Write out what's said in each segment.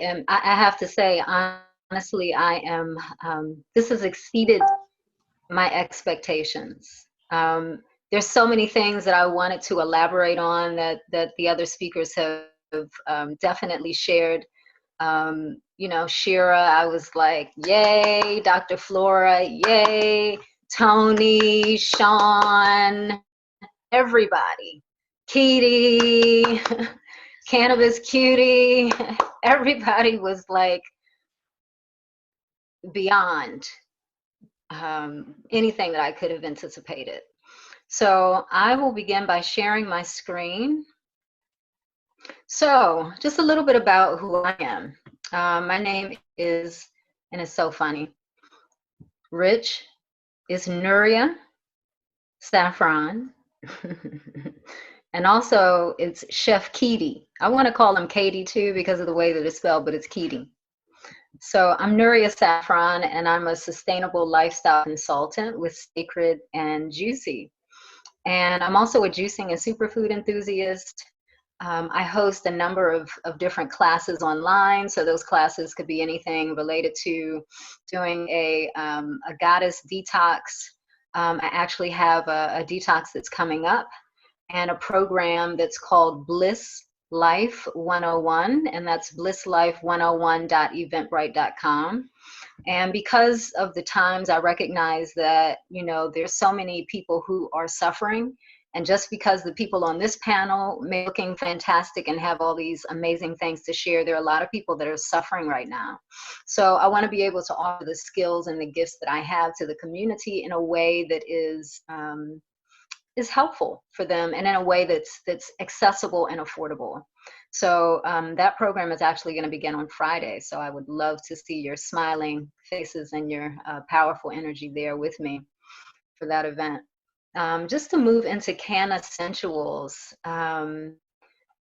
I have to say, honestly, I am, this has exceeded my expectations. There's so many things that I wanted to elaborate on that the other speakers have definitely shared. You know, Shira, I was like, yay, Dr. Flora, yay, Tony, Sean, everybody, Kitty, Cannabis Cutie, everybody was like beyond anything that I could have anticipated. So I will begin by sharing my screen. So just a little bit about who I am. My name is, and it's so funny, Rich is Nuria Saffron. And also it's Chef Keedy. I want to call him Katie too because of the way that it's spelled, but it's Keedy. So I'm Nuria Saffron, and I'm a sustainable lifestyle consultant with Sacred and Juicy. And I'm also a juicing and superfood enthusiast. I host a number of different classes online. So those classes could be anything related to doing a goddess detox. I actually have a detox that's coming up, and a program that's called Bliss Life 101, and that's blisslife101.eventbrite.com. And because of the times, I recognize that, you know, there's so many people who are suffering. And just because the people on this panel may be looking fantastic and have all these amazing things to share, there are a lot of people that are suffering right now. So I want to be able to offer the skills and the gifts that I have to the community in a way that is helpful for them, and in a way that's accessible and affordable. So that program is actually going to begin on Friday. So I would love to see your smiling faces and your powerful energy there with me for that event. Just to move into Canna Sensuals,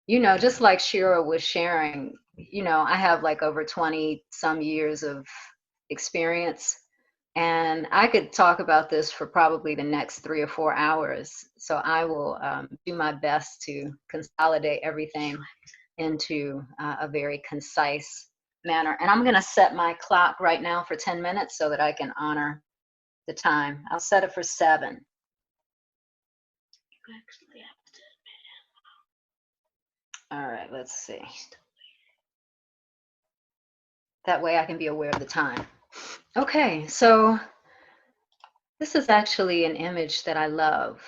you know, just like Shira was sharing, you know, I have like over 20 some years of experience, and I could talk about this for probably the next 3 or 4 hours. So I will do my best to consolidate everything into a very concise manner. And I'm going to set my clock right now for 10 minutes so that I can honor the time. I'll set it for 7. All right, let's see. That way I can be aware of the time. Okay, so this is actually an image that I love,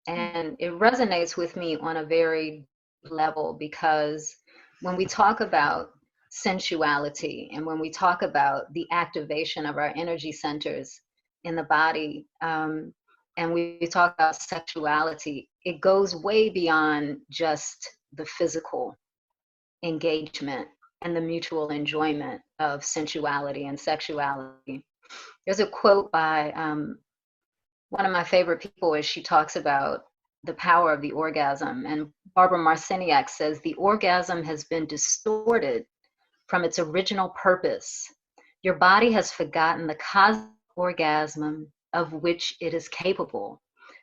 and it resonates with me on a very level, because when we talk about sensuality and when we talk about the activation of our energy centers in the body, and we talk about sexuality, it goes way beyond just the physical engagement and the mutual enjoyment of sensuality and sexuality. There's a quote by one of my favorite people, as she talks about the power of the orgasm. And Barbara Marciniak says, the orgasm has been distorted from its original purpose. Your body has forgotten the cosmic orgasm of which it is capable,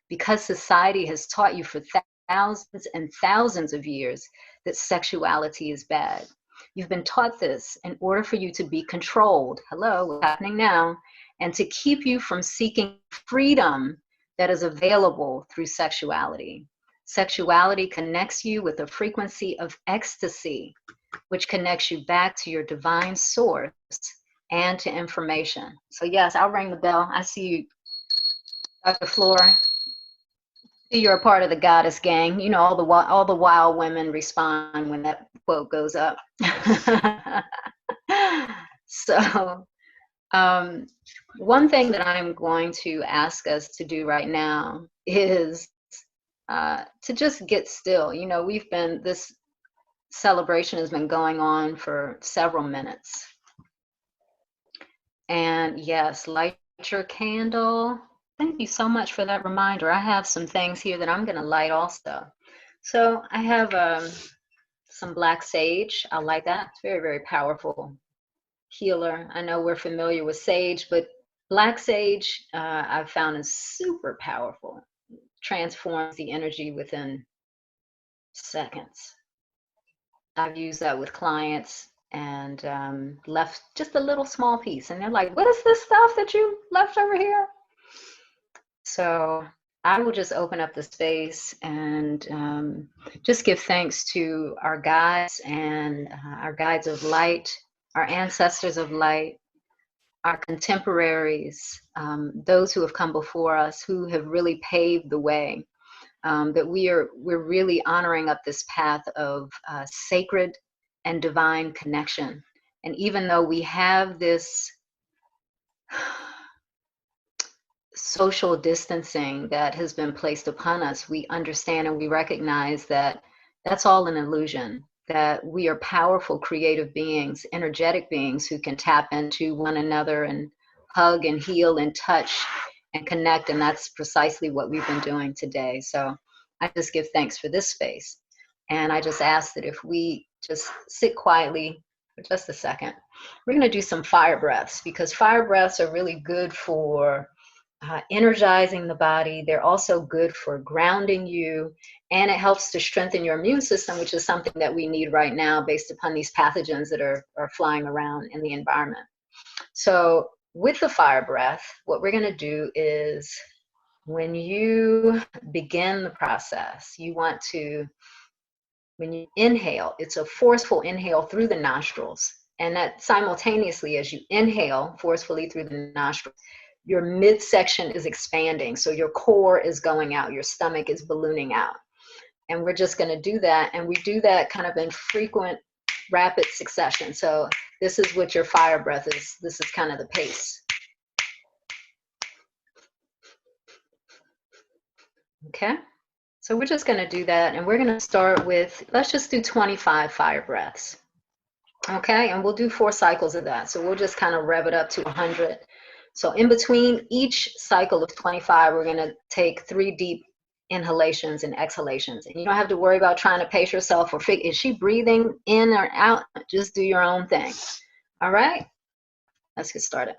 because society has taught you for thousands and thousands of years that sexuality is bad. You've been taught this in order for you to be controlled. Hello, what's happening now? And to keep you from seeking freedom that is available through sexuality. Sexuality connects you with a frequency of ecstasy, which connects you back to your divine source and to information. So yes, I'll ring the bell. I see you, Dr. Flora. You're a part of the goddess gang. You know, all the wild women respond when that quote goes up. So one thing that I'm going to ask us to do right now is to just get still. You know, this celebration has been going on for several minutes. And yes, light your candle. Thank you so much for that reminder. I have some things here that I'm going to light also. So I have some black sage. I like that. It's very, very powerful healer. I know we're familiar with sage, but black sage I've found is super powerful. Transforms the energy within seconds. I've used that with clients and left just a little small piece. And they're like, what is this stuff that you left over here? So I will just open up the space and just give thanks to our guides and our guides of light, our ancestors of light, our contemporaries, those who have come before us, who have really paved the way, that we're really honoring up this path of sacred and divine connection. And even though we have this social distancing that has been placed upon us, we understand and we recognize that that's all an illusion, that we are powerful creative beings, energetic beings who can tap into one another and hug and heal and touch and connect. And that's precisely what we've been doing today. So I just give thanks for this space. And I just ask that if we just sit quietly for just a second, we're going to do some fire breaths, because fire breaths are really good for energizing the body. They're also good for grounding you, and it helps to strengthen your immune system, which is something that we need right now based upon these pathogens that are flying around in the environment. So with the fire breath, what we're going to do is, when you begin the process, you want to, when you inhale, it's a forceful inhale through the nostrils, and that simultaneously as you inhale forcefully through the nostrils, your midsection is expanding. So your core is going out, your stomach is ballooning out. And we're just going to do that. And we do that kind of in frequent, rapid succession. So this is what your fire breath is. This is kind of the pace. Okay. So we're just going to do that. And we're going to start with, let's just do 25 fire breaths. Okay. And we'll do 4 cycles of that. So we'll just kind of rev it up to 100. So in between each cycle of 25, we're going to take 3 deep inhalations and exhalations. And you don't have to worry about trying to pace yourself or figure, is she breathing in or out? Just do your own thing. All right, let's get started.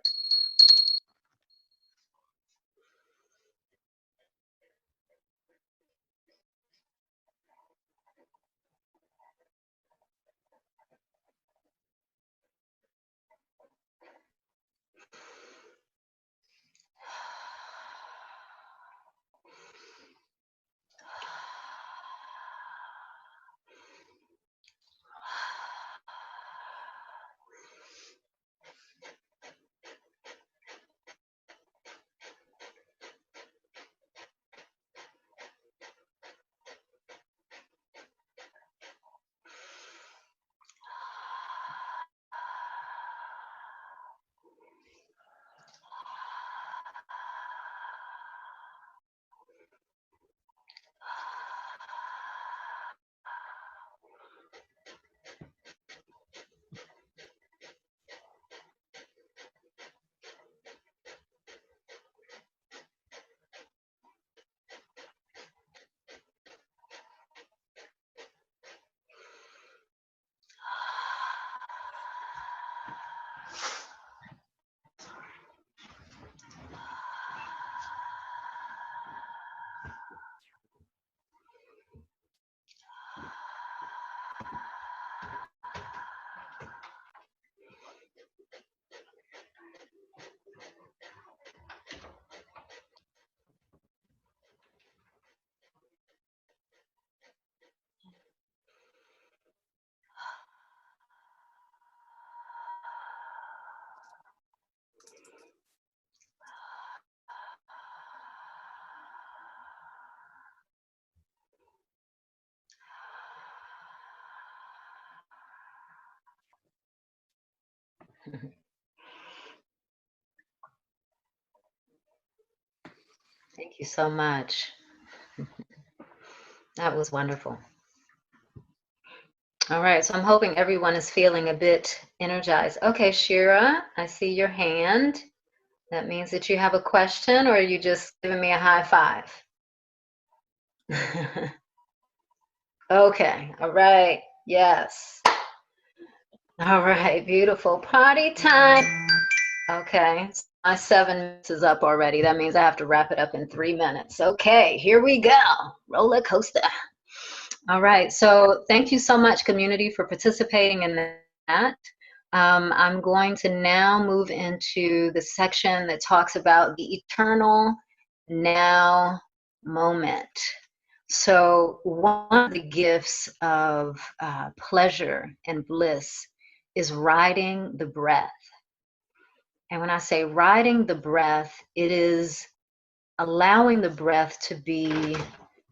Thank you so much. That was wonderful. All right, so I'm hoping everyone is feeling a bit energized. Okay, Shira, I see your hand. That means that you have a question, or are you just giving me a high five? Okay, all right, yes. All right, beautiful. Party time. Okay, my 7 minutes is up already. That means I have to wrap it up in 3 minutes. Okay, here we go. Roller coaster. All right, so thank you so much, community, for participating in I'm going to now move into the section that talks about the eternal now moment. So one of the gifts of pleasure and bliss is riding the breath. And when I say riding the breath, it is allowing the breath to be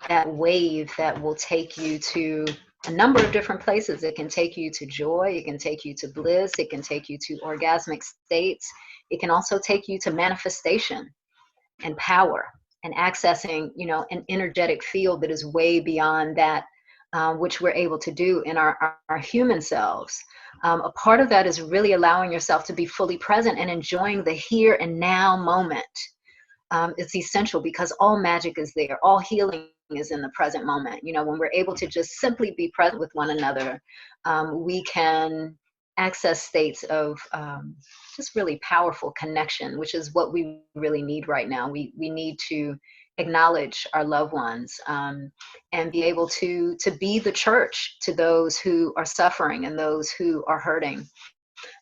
that wave that will take you to a number of different places. It can take you to joy, it can take you to bliss, it can take you to orgasmic states, it can also take you to manifestation and power and accessing, an energetic field that is way beyond that which we're able to do in our human selves. A part of that is really allowing yourself to be fully present and enjoying the here and now moment. It's essential because all magic is there. All healing is in the present moment. When we're able to just simply be present with one another, we can access states of just really powerful connection, which is what we really need right now. We need to acknowledge our loved ones, and be able to be the church to those who are suffering and those who are hurting.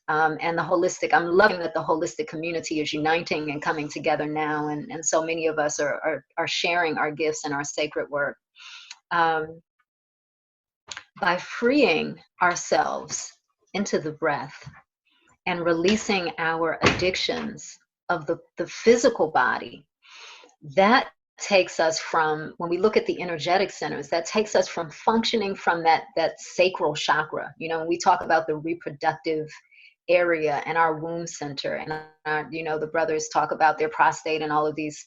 And the holistic, I'm loving that the holistic community is uniting and coming together now. And so many of us are sharing our gifts and our sacred work. By freeing ourselves into the breath and releasing our addictions of the physical body, that takes us from, when we look at the energetic centers, that takes us from functioning from that sacral chakra. When we talk about the reproductive area and our womb center, and the brothers talk about their prostate and all of these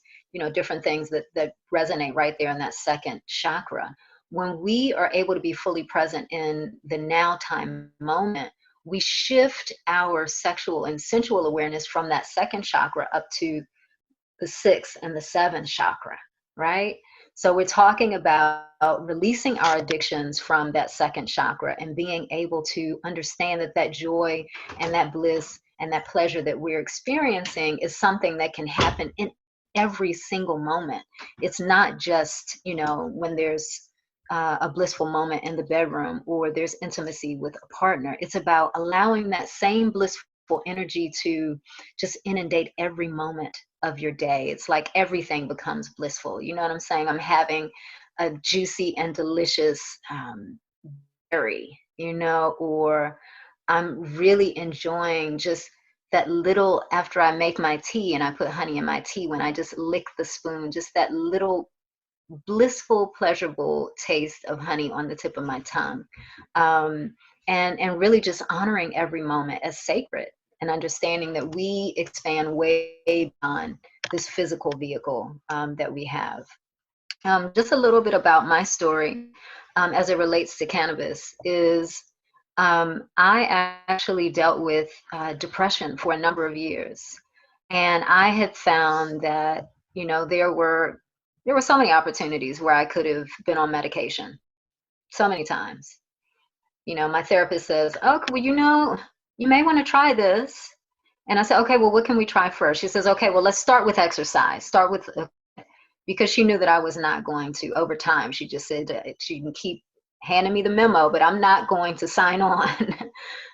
different things that resonate right there in that second chakra. When we are able to be fully present in the now time moment, we shift our sexual and sensual awareness from that second chakra up to the sixth and the seventh chakra, right? So we're talking about releasing our addictions from that second chakra and being able to understand that joy and that bliss and that pleasure that we're experiencing is something that can happen in every single moment. It's not just, when there's a blissful moment in the bedroom or there's intimacy with a partner. It's about allowing that same blissful energy to just inundate every moment of your day. It's like everything becomes blissful. You know what I'm saying? I'm having a juicy and delicious berry, or I'm really enjoying just that little, after I make my tea and I put honey in my tea, when I just lick the spoon, just that little blissful, pleasurable taste of honey on the tip of my tongue. And really just honoring every moment as sacred and understanding that we expand way beyond this physical vehicle that we have. Just a little bit about my story as it relates to cannabis is I actually dealt with depression for a number of years. And I had found that, there were so many opportunities where I could have been on medication so many times. My therapist says, oh, well, you may want to try this. And I said, okay, well, what can we try first? She says, okay, well, let's start with exercise. Because she knew that I was not going to, over time, she just said that she can keep handing me the memo, but I'm not going to sign on.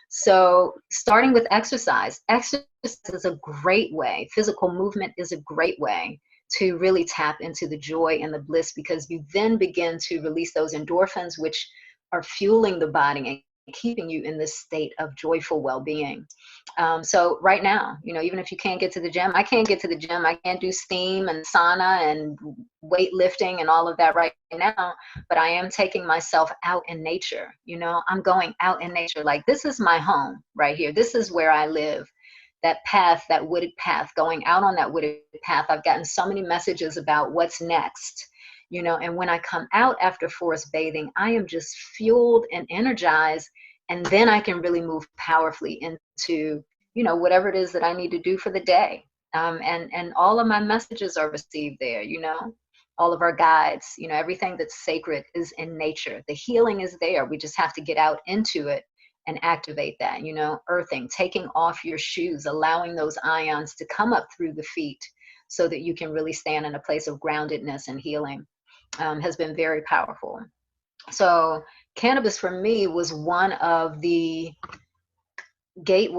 So starting with exercise is a great way. Physical movement is a great way to really tap into the joy and the bliss, because you then begin to release those endorphins, which are fueling the body and keeping you in this state of joyful well-being. So right now, even if you can't get to the gym, I can't get to the gym. I can't do steam and sauna and weightlifting and all of that right now, but I am taking myself out in nature. I'm going out in nature. Like, this is my home right here. This is where I live. That path, that wooded path, going out on that wooded path, I've gotten so many messages about what's next, and when I come out after forest bathing, I am just fueled and energized, and then I can really move powerfully into, whatever it is that I need to do for the day. And all of my messages are received there, all of our guides, everything that's sacred is in nature. The healing is there. We just have to get out into it and activate that, earthing, taking off your shoes, allowing those ions to come up through the feet so that you can really stand in a place of groundedness and healing, has been very powerful. So cannabis for me was one of the gateway